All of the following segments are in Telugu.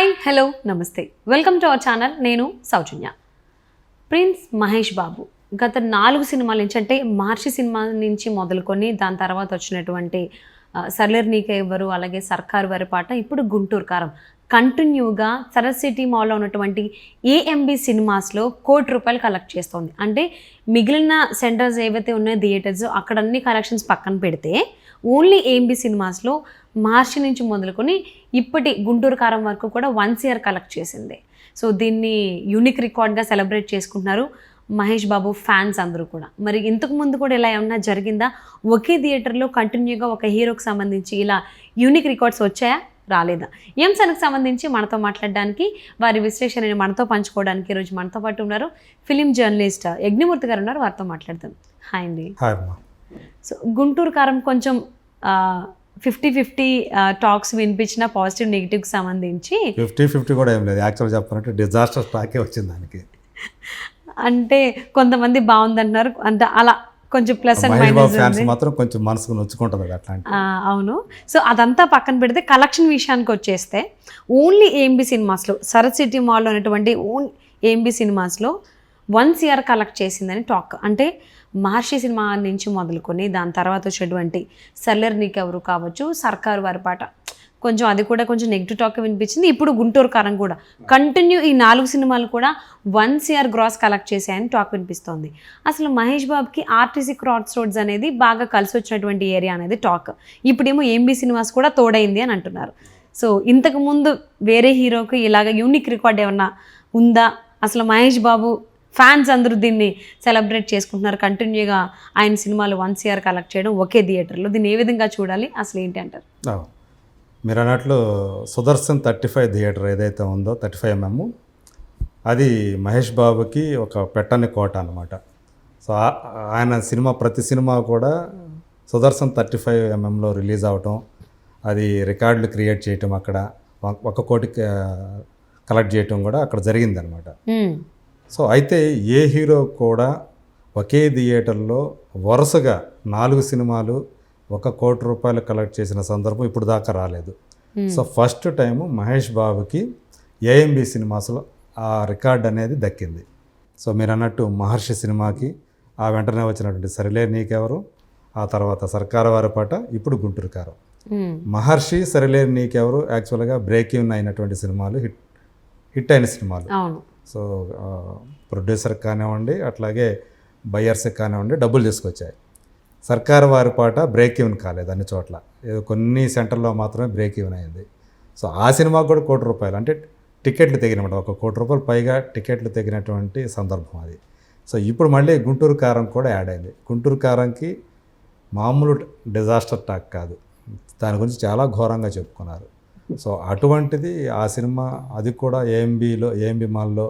హాయ్ హలో నమస్తే వెల్కమ్ టు అవర్ ఛానల్. నేను సౌజన్య. ప్రిన్స్ మహేష్ బాబు గత 4 సినిమాల నుంచి అంటే మహర్షి సినిమా నుంచి మొదలుకొని దాని తర్వాత వచ్చినటువంటి సర్లేరు నీకే ఎవరు, అలాగే సర్కారు వారి పాట, ఇప్పుడు గుంటూరు కారం కంటిన్యూగా సరస్ సిటీ మాల్లో ఉన్నటువంటి ఏఎంబి సినిమాస్లో ₹1 కోటి కలెక్ట్ చేస్తోంది. అంటే మిగిలిన సెంటర్స్ ఏవైతే ఉన్నాయో థియేటర్స్ అక్కడ అన్ని కలెక్షన్స్ పక్కన పెడితే ఓన్లీ ఏఎంబి సినిమాస్లో మహర్షి నుంచి మొదలుకొని ఇప్పటి గుంటూరు కారం వరకు కూడా 1 CR కలెక్ట్ చేసింది. సో దీన్ని యూనిక్ రికార్డ్గా సెలబ్రేట్ చేసుకుంటున్నారు మహేష్ బాబు ఫ్యాన్స్ అందరూ కూడా. మరి ఇంతకు ముందు కూడా ఇలా ఏమన్నా జరిగిందా? ఒకే థియేటర్లో కంటిన్యూగా ఒక హీరోకి సంబంధించి ఇలా యూనిక్ రికార్డ్స్ వచ్చాయా, రాలేదా? ఈ అంశానికి సంబంధించి మనతో మాట్లాడడానికి, వారి విశ్లేషణని మనతో పంచుకోవడానికి ఈరోజు మనతో పాటు ఉన్నారు ఫిలిం జర్నలిస్ట్ యజ్ఞమూర్తి గారు ఉన్నారు. వారితో మాట్లాడదాం. హాయ్ అండి. సో గుంటూరు కారం కొంచెం 50-50 టాక్స్ వినిపించిన పాజిటివ్ నెగిటివ్కి సంబంధించి 50-50 కూడా ఏం లేదు. యాక్చువల్గా చెప్పాలంటే డిజాస్టర్ టాకే వచ్చింది దానికి. అంటే కొంతమంది బాగుందంటున్నారు, అంటే అలా కొంచెం ప్లస్ అండ్ మైనస్ ఫ్యాన్స్ మాత్రం కొంచెం మనసుకు నొచ్చుకుంటుంది అట్లాంటి. అవును. సో అదంతా పక్కన పెడితే కలెక్షన్ విషయానికి వచ్చేస్తే ఓన్లీ ఏఎంబి సినిమాస్లో సరస్ సిటీ మాల్లో ఉన్నటువంటి ఏఎంబి సినిమాస్లో 1 CR కలెక్ట్ చేసిందని టాక్. అంటే మహర్షి సినిమా నుంచి మొదలుకొని దాని తర్వాత వచ్చేటువంటి సర్లేరు నీకెవరు కావచ్చు, సర్కారు వారి పాట, కొంచెం అది కూడా కొంచెం నెగిటివ్ టాక్ వినిపించింది. ఇప్పుడు గుంటూరు కారం కూడా కంటిన్యూ ఈ 4 సినిమాలు కూడా 1 CR గ్రాస్ కలెక్ట్ చేశాయని టాక్ వినిపిస్తోంది. అసలు మహేష్ బాబుకి ఆర్టీసీ క్రాస్ రోడ్స్ అనేది బాగా కలిసి వచ్చినటువంటి ఏరియా అనేది టాక్. ఇప్పుడేమో ఏఎంబి సినిమాస్ కూడా తోడైంది అని అంటున్నారు. సో ఇంతకుముందు వేరే హీరోకి ఇలాగ యూనిక్ రికార్డ్ ఏమన్నా ఉందా? అసలు మహేష్ బాబు ఫ్యాన్స్ అందరూ దీన్ని సెలబ్రేట్ చేసుకుంటున్నారు కంటిన్యూగా ఆయన సినిమాలు 1 CR కలెక్ట్ చేయడం ఒకే థియేటర్లో. దీన్ని ఏ విధంగా చూడాలి, అసలు ఏంటి అంటారు? మీరు అన్నట్లు సుదర్శన్ 35 థియేటర్ ఏదైతే ఉందో 35mm, అది మహేష్ బాబుకి ఒక పెట్టని కోట అనమాట. సో ఆయన సినిమా ప్రతి సినిమా కూడా సుదర్శన్ 35mmలో రిలీజ్ అవటం, అది రికార్డులు క్రియేట్ చేయటం, అక్కడ 1 కోటి కలెక్ట్ చేయటం కూడా అక్కడ జరిగిందనమాట. సో అయితే ఏ హీరో కూడా ఒకే థియేటర్లో వరుసగా 4 సినిమాలు ₹1 కోటి కలెక్ట్ చేసిన సందర్భం ఇప్పుడు దాకా రాలేదు. సో ఫస్ట్ టైము మహేష్ బాబుకి ఏఎంబి సినిమాస్లో ఆ రికార్డ్ అనేది దక్కింది. సో మీరు అన్నట్టు మహర్షి సినిమాకి ఆ వెంటనే వచ్చినటువంటి సరిలేరు నీకెవరు, ఆ తర్వాత సర్కారు వారి పాట, ఇప్పుడు గుంటూరు కారం. మహర్షి, సరిలేరు నీకెవరు యాక్చువల్గా బ్రేక్ ఈవెన్ అయినటువంటి సినిమాలు, హిట్ అయిన సినిమాలు. సో ప్రొడ్యూసర్కి కానివ్వండి, అట్లాగే బయ్యర్స్కి కానివ్వండి, డబ్బులు తీసుకొచ్చాయి. సర్కారు వారి పాట బ్రేక్ ఈవెన్ కాలేదు అన్ని చోట్ల, ఏదో కొన్ని సెంటర్లో మాత్రమే బ్రేక్ ఈవెన్ అయింది. సో ఆ సినిమాకు కూడా ₹1 కోటి, అంటే టికెట్లు తెగినమాట, ₹1 కోటి పైగా టికెట్లు తెగినటువంటి సందర్భం అది. సో ఇప్పుడు మళ్ళీ గుంటూరు కారం కూడా యాడ్ అయింది. గుంటూరు కారంకి మామూలు డిజాస్టర్ టాక్ కాదు, దాని గురించి చాలా ఘోరంగా చెప్పుకున్నారు. సో అటువంటిది ఆ సినిమా, అది కూడా ఏఎంబి మాల్లో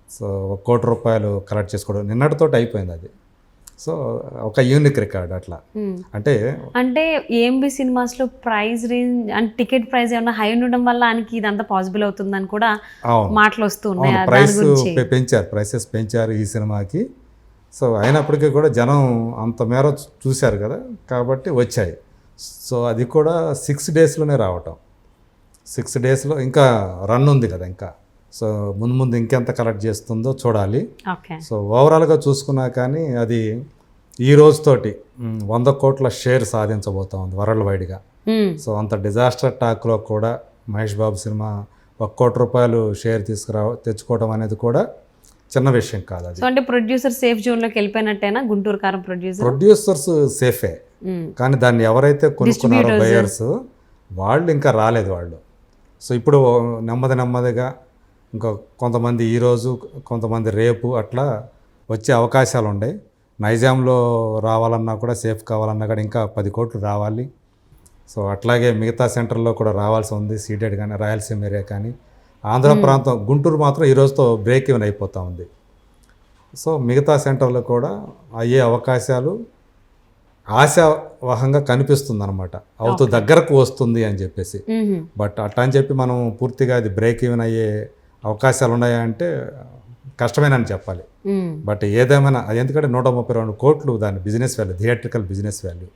సో ₹1 కోటి కలెక్ట్ చేసుకోవడం నిన్నటితో అయిపోయింది అది. సో ఒక యూనిక్ రికార్డ్ అట్లా. అంటే ఏఎంబి సినిమాస్లో ప్రైస్ రేంజ్ అంటే టికెట్ ప్రైస్ ఏమన్నా హై ఉండడం వల్ల ఆయనకి ఇదంతా పాసిబుల్ అవుతుందని కూడా మాటలు వస్తున్నాయి. ప్రైసెస్ పెంచారు ఈ సినిమాకి. సో అయినప్పటికీ కూడా జనం అంత మేర చూశారు కదా, కాబట్టి వచ్చాయి. సో అది కూడా 6 డేస్లోనే రావటం. 6 డేస్లో ఇంకా రన్ ఉంది కదా ఇంకా. సో ముందు ఇంకెంత కలెక్ట్ చేస్తుందో చూడాలి. సో ఓవరాల్గా చూసుకున్నా కానీ అది ఈ రోజుతోటి 100 కోట్ల షేర్ సాధించబోతా ఉంది వరల్డ్ వైడ్గా. సో అంత డిజాస్టర్ టాక్లో కూడా మహేష్ బాబు సినిమా ₹1 కోటి షేర్ తెచ్చుకోవడం అనేది కూడా చిన్న విషయం కాదు అది. అంటే ప్రొడ్యూసర్ సేఫ్ జోన్లోకి వెళ్ళిపోయినట్టేనా గుంటూరు కారం ప్రొడ్యూసర్స్ సేఫే, కానీ దాన్ని ఎవరైతే కొనుక్కున్నారో బయర్స్ వాళ్ళు ఇంకా రాలేదు వాళ్ళు. సో ఇప్పుడు నెమ్మదిగా ఇంకా కొంతమంది ఈరోజు, కొంతమంది రేపు అట్లా వచ్చే అవకాశాలు ఉన్నాయి. నైజాంలో రావాలన్నా కూడా, సేఫ్ కావాలన్నా కూడా ఇంకా 10 కోట్లు రావాలి. సో అట్లాగే మిగతా సెంటర్లో కూడా రావాల్సి ఉంది, సీడెడ్ కానీ, రాయలసీమ ఏరియా కానీ. ఆంధ్ర ప్రాంతం గుంటూరు మాత్రం ఈ రోజుతో బ్రేక్ ఈవెన్ అయిపోతూ ఉంది. సో మిగతా సెంటర్లో కూడా అయ్యే అవకాశాలు ఆశావహంగా కనిపిస్తుంది అనమాట, అవుతూ దగ్గరకు వస్తుంది అని చెప్పేసి. బట్ అట్లా అని చెప్పి మనం పూర్తిగా అది బ్రేక్ ఈవెన్ అయ్యే అవకాశాలు ఉన్నాయా అంటే కష్టమేనని చెప్పాలి. బట్ ఏదేమైనా అది, ఎందుకంటే 132 కోట్లు దాని business value, theatrical business value.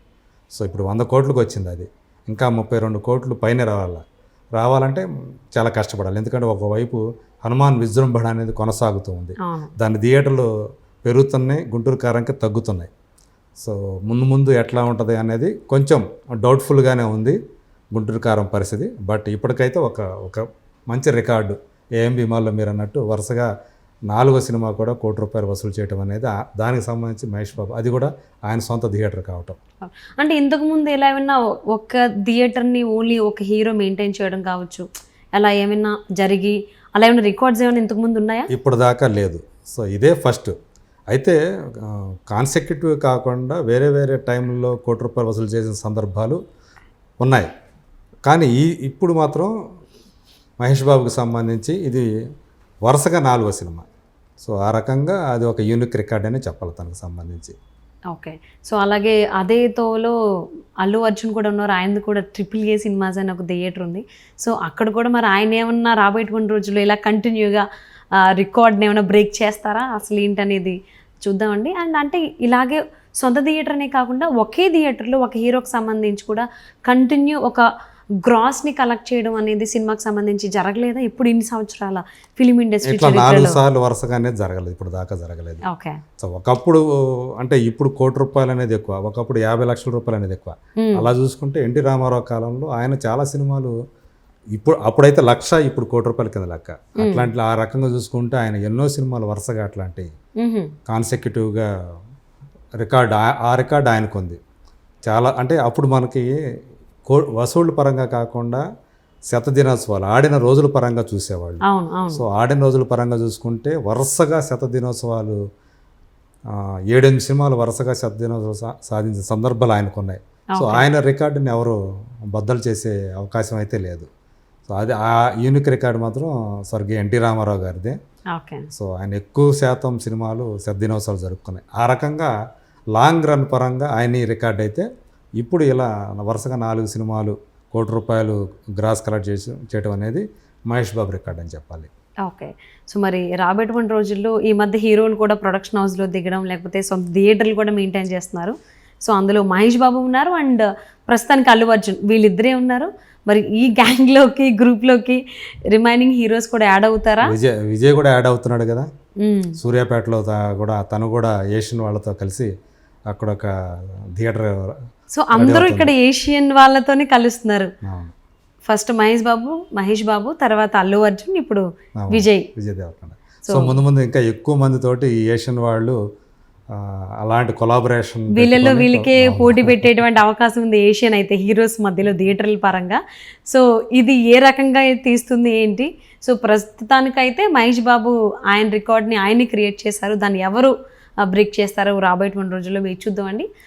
So ఇప్పుడు 100 కోట్లకు వచ్చింది, అది ఇంకా 32 కోట్లు పైన రావాల. రావాలంటే చాలా కష్టపడాలి. ఎందుకంటే ఒకవైపు హనుమాన్ విజృంభణ అనేది కొనసాగుతూ ఉంది. అవును. దాని థియేటర్లు పెరుగుతున్నాయి, గుంటూరు కారంకి తగ్గుతున్నాయి. సో ముందు ముందు ఎట్లా ఉంటుంది అనేది కొంచెం డౌట్ఫుల్గానే ఉంది గుంటూరు కారం పరిస్థితి. బట్ ఇప్పటికైతే ఒక మంచి రికార్డు ఏఎంబి మాల్లో మీరు అన్నట్టు వరుసగా 4వ సినిమా కూడా ₹1 కోటి వసూలు చేయడం అనేది దానికి సంబంధించి మహేష్ బాబు, అది కూడా ఆయన సొంత థియేటర్ కావటం. అంటే ఇంతకుముందు ఎలా ఏమైనా ఒక థియేటర్ని ఓన్లీ ఒక హీరో మెయింటైన్ చేయడం కావచ్చు, అలా ఏమైనా జరిగి అలా ఏమైనా రికార్డ్స్ ఏమైనా ఇంతకుముందు ఉన్నాయా? ఇప్పుడు దాకా లేదు. సో ఇదే ఫస్ట్. అయితే కాన్సెక్యూటివ్ కాకుండా వేరే వేరే టైంలో ₹1 కోటి వసూలు చేసిన సందర్భాలు ఉన్నాయి. కానీ ఇప్పుడు మాత్రం మహేష్ బాబుకి సంబంధించి ఇది వరుసగా 4వ సినిమా. సో ఆ రకంగా అది ఒక యూనిక్ రికార్డ్ అనే చెప్పాలి తనకు సంబంధించి. ఓకే. సో అలాగే అదే తోలో అల్లు అర్జున్ కూడా ఉన్నారు. ఆయనది కూడా AAA సినిమాస్ అని ఒక థియేటర్ ఉంది. సో అక్కడ కూడా మరి ఆయన ఏమన్నా రాబోయేటువంటి రోజుల్లో ఇలా కంటిన్యూగా రికార్డ్ని ఏమైనా బ్రేక్ చేస్తారా, అసలు ఏంటనేది చూద్దామండి. అండ్ అంటే ఇలాగే సొంత థియేటర్ అనే కాకుండా ఒకే థియేటర్లో ఒక హీరోకి సంబంధించి కూడా కంటిన్యూ ఒక గ్రాస్ని కలెక్ట్ చేయడం అనేది సినిమాకి సంబంధించి జరగలేదా ఇప్పుడు ఇన్ని సంవత్సరాల ఫిలిం ఇండస్ట్రీ ఇట్లా 4 సార్లు వరుసగా అనేది జరగలేదు, ఇప్పుడు దాకా జరగలేదు. ఓకే. సో ఒకప్పుడు అంటే ఇప్పుడు ₹1 కోటి అనేది ఎక్కువ, ఒకప్పుడు ₹50 లక్షల అనేది ఎక్కువ. అలా చూసుకుంటే ఎన్టీ రామారావు కాలంలో ఆయన చాలా సినిమాలు అప్పుడైతే 1,00,000, ఇప్పుడు ₹1 కోటి కింద లెక్క. అట్లాంటి ఆ రకంగా చూసుకుంటే ఆయన ఎన్నో సినిమాలు వరుసగా అట్లాంటి కాన్సెక్యూటివ్గా రికార్డ్, ఆ రికార్డ్ ఆయనకు ఉంది చాలా. అంటే అప్పుడు మనకి వసూళ్ళ పరంగా కాకుండా శతదినోత్సవాలు ఆడిన రోజుల పరంగా చూసేవాళ్ళు. సో ఆడిన రోజుల పరంగా చూసుకుంటే వరుసగా శతదినోత్సవాలు 7-8 సినిమాలు వరుసగా శతదినోత్సవం సాధించిన సందర్భాలు ఆయనకు ఉన్నాయి. సో ఆయన రికార్డుని ఎవరు బద్దలు చేసే అవకాశం అయితే లేదు. సో అది ఆ యూనిక్ రికార్డు మాత్రం స్వర్గీయ ఎన్టీ రామారావు గారిదే. సో ఆయన ఎక్కువ శాతం సినిమాలు శతదినోత్సవాలు జరుపుకున్నాయి. ఆ రకంగా లాంగ్ రన్ పరంగా ఆయన ఈ రికార్డు అయితే ఇప్పుడు ఇలా వరుసగా 4 సినిమాలు ₹1 కోటి గ్రాస్ కలెక్ట్ చేయడం అనేది మహేష్ బాబు రికార్డ్ అని చెప్పాలి. ఓకే. సో మరి రాబోయేటువంటి రోజుల్లో ఈ మధ్య హీరోలు కూడా ప్రొడక్షన్ హౌస్లో దిగడం, లేకపోతే సొంత థియేటర్లు కూడా మెయింటైన్ చేస్తున్నారు. సో అందులో మహేష్ బాబు ఉన్నారు అండ్ ప్రస్తుతానికి అల్లు అర్జున్, వీళ్ళిద్దరే ఉన్నారు. మరి ఈ గ్యాంగ్లోకి, గ్రూప్లోకి రిమైనింగ్ హీరోస్ కూడా యాడ్ అవుతారా? విజయ్ కూడా యాడ్ అవుతున్నాడు కదా. సూర్యాపేటలో కూడా తను కూడా ఏషియన్ వాళ్ళతో కలిసి అక్కడ ఒక థియేటర్. సో అందరూ ఇక్కడ ఏషియన్ వాళ్ళతోనే కలుస్తున్నారు. ఫస్ట్ మహేష్ బాబు, తర్వాత అల్లు అర్జున్, ఇప్పుడు విజయ్ దేవరకొండ. సో ముందు ఇంకా ఎక్కువ మందితోటి ఈ ఏషియన్ వాళ్ళు అలాంటి కొలాబరేషన్ వీళ్ళకే పోటీ పెట్టేటువంటి అవకాశం ఉంది ఏషియన్ అయితే హీరోస్ మధ్యలో థియేటర్ల పరంగా. సో ఇది ఏ రకంగా తీస్తుంది ఏంటి? సో ప్రస్తుతానికైతే మహేష్ బాబు ఆయన రికార్డ్ని ఆయన్ని క్రియేట్ చేశారు. దాన్ని ఎవరు బ్రేక్ చేస్తారో రాబోయేటువంటి రోజుల్లో వేచి చూద్దామండి.